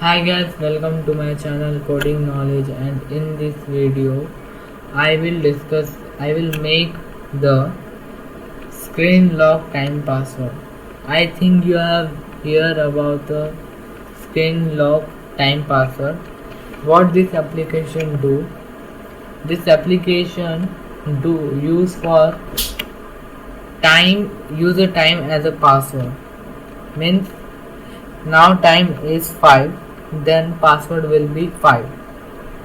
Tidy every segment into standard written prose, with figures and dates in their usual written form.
Hi guys, welcome to my channel Coding Knowledge, and in this video I will make the screen lock time password. I think you have heard about the screen lock time password. What this application do? This application do use for time user time as a password. Means now time is 5, then password will be 5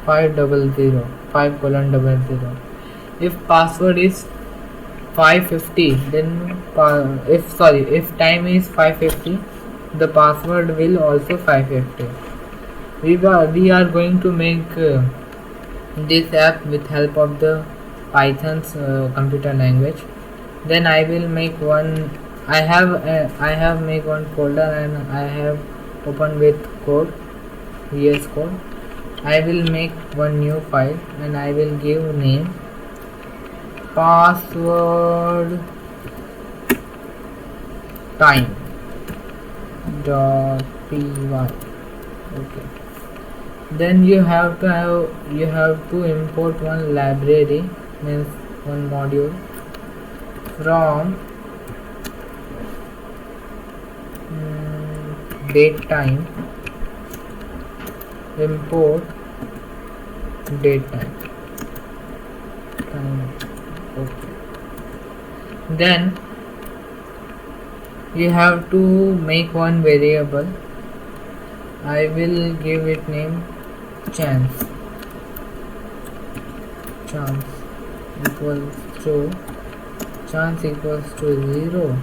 5 colon double zero. If password is 550, then if time is 550, the password will also 550. We are going to make this app with help of the Python's computer language. Then I will make one. I have make one folder, and I have opened with code, VS Code. I will make one new file, and I will give name password time dot py. Okay. Then you have to import one library, means one module from date time. Import date time. Okay. Then you have to make one variable. I will give it name chance equals to chance equals to 0,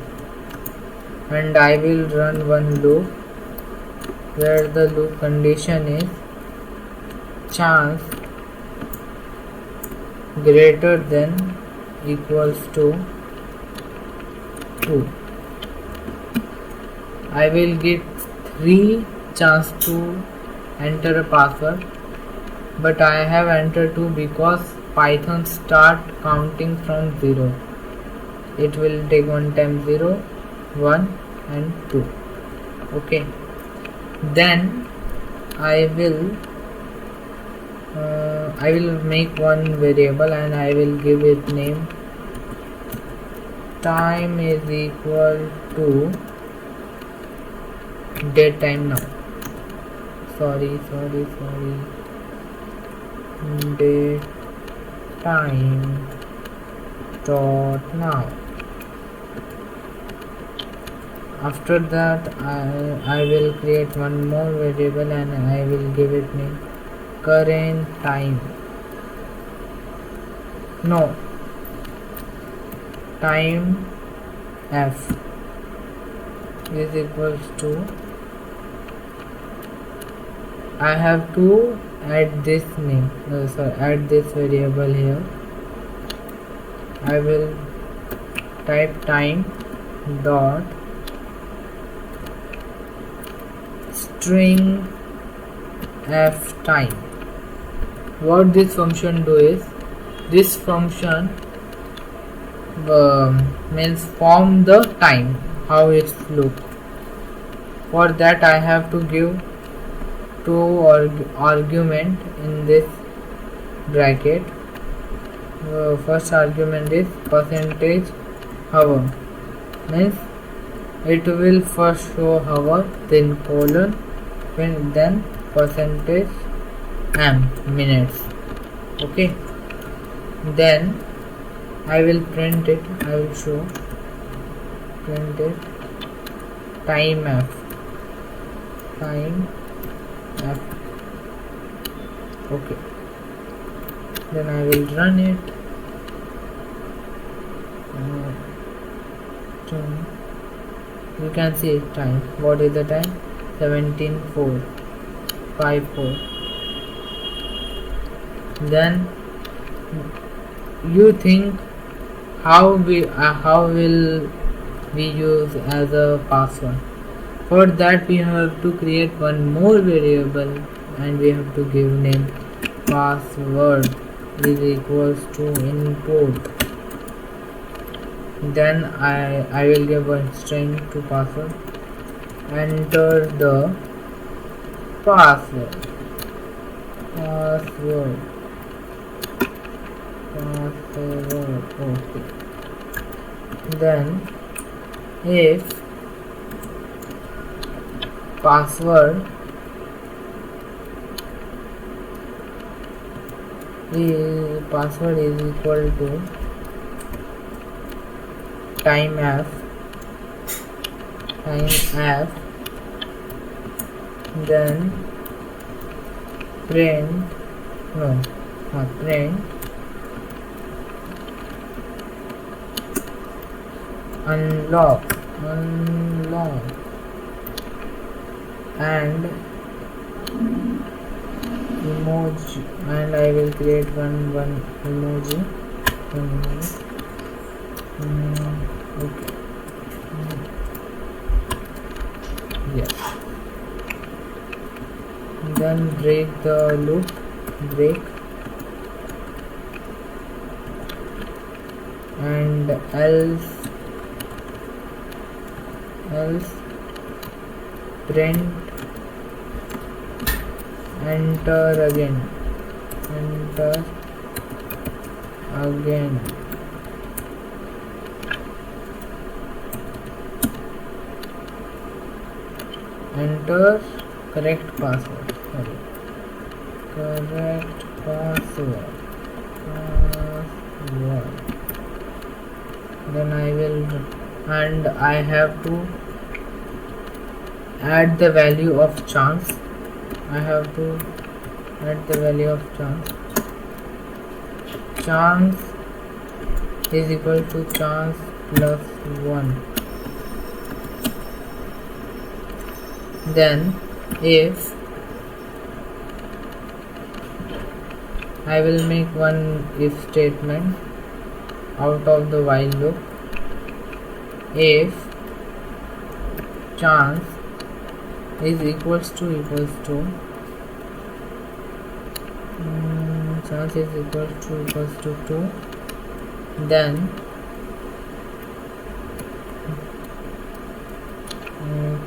and I will run one loop where the loop condition is chance greater than equals to 2. I will give 3 chance to enter a password, but I have entered 2 because Python start counting from 0. It will take one time 0, 1 and 2. Okay. Then I will make one variable, and I will give it name time is equal to date time now. Sorry. Date time dot now. After that I will create one more variable, and I will give it name current time. No, time f is equals to, I have to add this name, add this variable here. I will type time dot string f time. What this function do is, this function means form the time, how it look. For that I have to give 2 argument in this bracket. First argument is percentage hour, means it will first show hour, then colon, then percentage m minutes. Okay. Then I will print it. I will show print it time f. Okay. Then I will run it. You can see time. What is the time? 17:54. Then you think how will we use as a password? For that we have to create one more variable, and we have to give name password is equals to input. Then I will give a string to password. Enter the password. Okay. Then if password is equal to time f, then print unlock and emoji, and I will create one emoji. Okay. Yes. Then break the loop, and else print enter again. Enter correct password. Then I will, and I have to add the value of chance. Chance is equal to chance plus 1. Then if I will make one if statement out of the while loop. If chance is equals to chance is equals to 2, then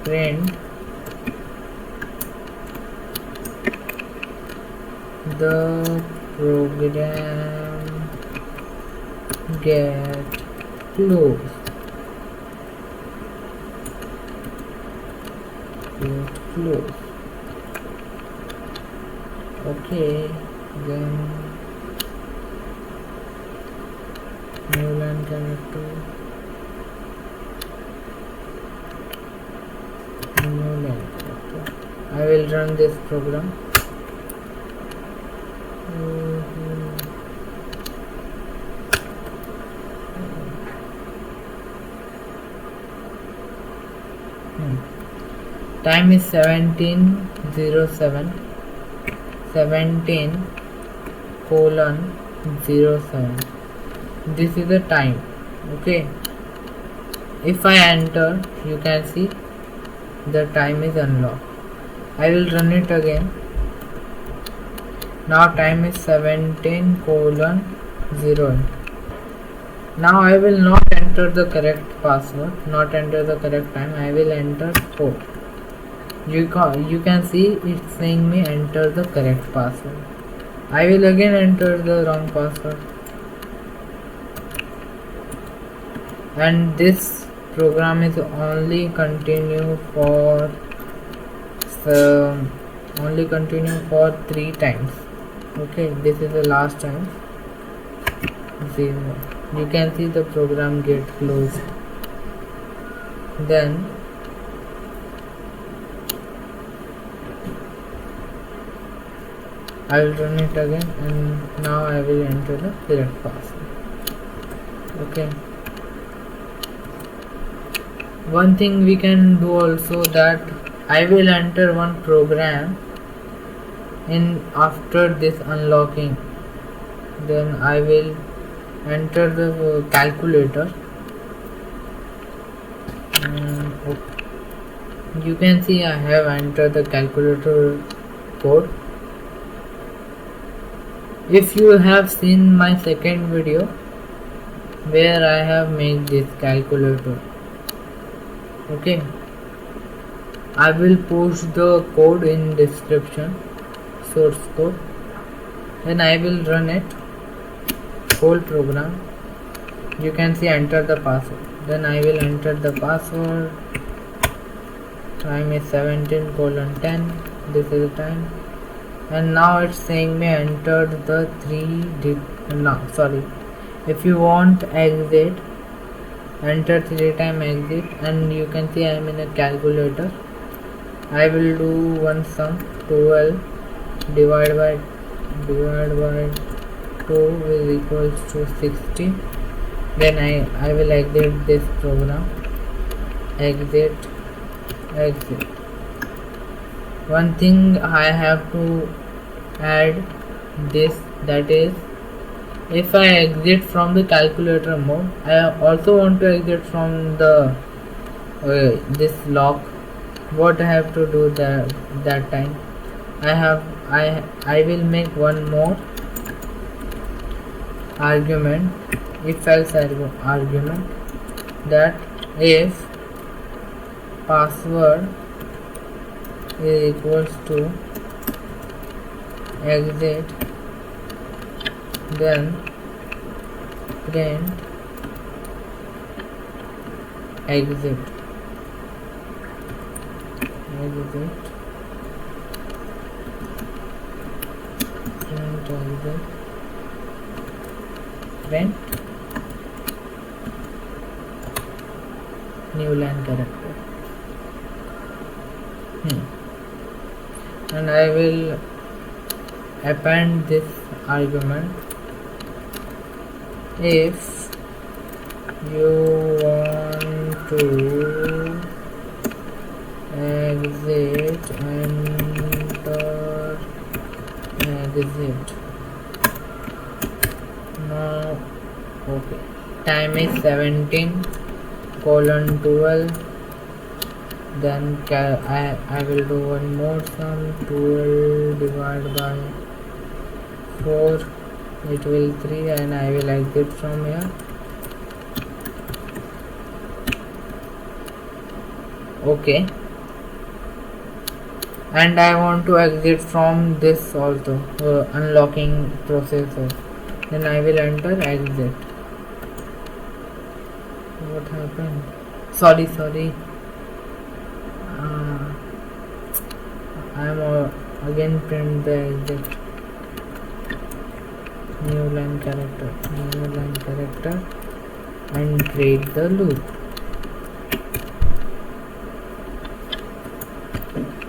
print the program get closed. Okay, then new line character, I will run this program. Time is 17:07. 17:07. This is the time. Okay. If I enter, you can see the time is unlocked. I will run it again. Now time is 17:08. Now I will not enter the correct password, not enter the correct time. I will enter 4. You can see it's saying me enter the correct password. I will again enter the wrong password, and this program is only continue for 3 times. Okay, this is the last time. 0. You can see the program get closed. Then I will run it again, and now I will enter the correct password. Okay. One thing we can do also, that I will enter one program in after this unlocking. Then I will enter the calculator. You can see I have entered the calculator code. If you have seen my second video where I have made this calculator, okay, I will post the code in description, source code. Then I will run it, whole program. You can see enter the password. Then I will enter the password. Time is 17:10. This is the time. And now it's saying me entered the if you want exit, enter 3 time exit, and you can see I am in a calculator. I will do one sum. 12 divided by 2 is equals to 60. Then I will exit this program. Exit. One thing I have to add this, that is, if I exit from the calculator mode, I also want to exit from the this lock. What I have to do that time, I will make one more argument, if else argument, that if password is equals to exit, then print exit. Print new line character. And I will append this argument. If you want to exit, enter exit. Now okay, time is 17:12. Then I will do one more sum. 12 divided by 4, it will 3, and I will exit from here. Okay, and I want to exit from this also, unlocking processor. Then I will enter exit. What happened? Sorry. I am again print the exit. New line character, and break the loop.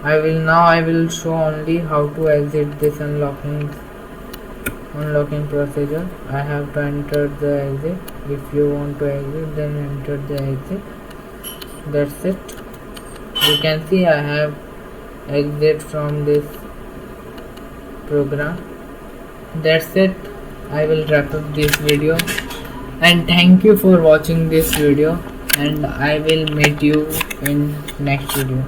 I will show only how to exit this unlocking procedure. I have to enter the exit. If you want to exit, then enter the exit. That's it. You can see I have exit from this program. That's it. I will wrap up this video, and thank you for watching this video, and I will meet you in next video.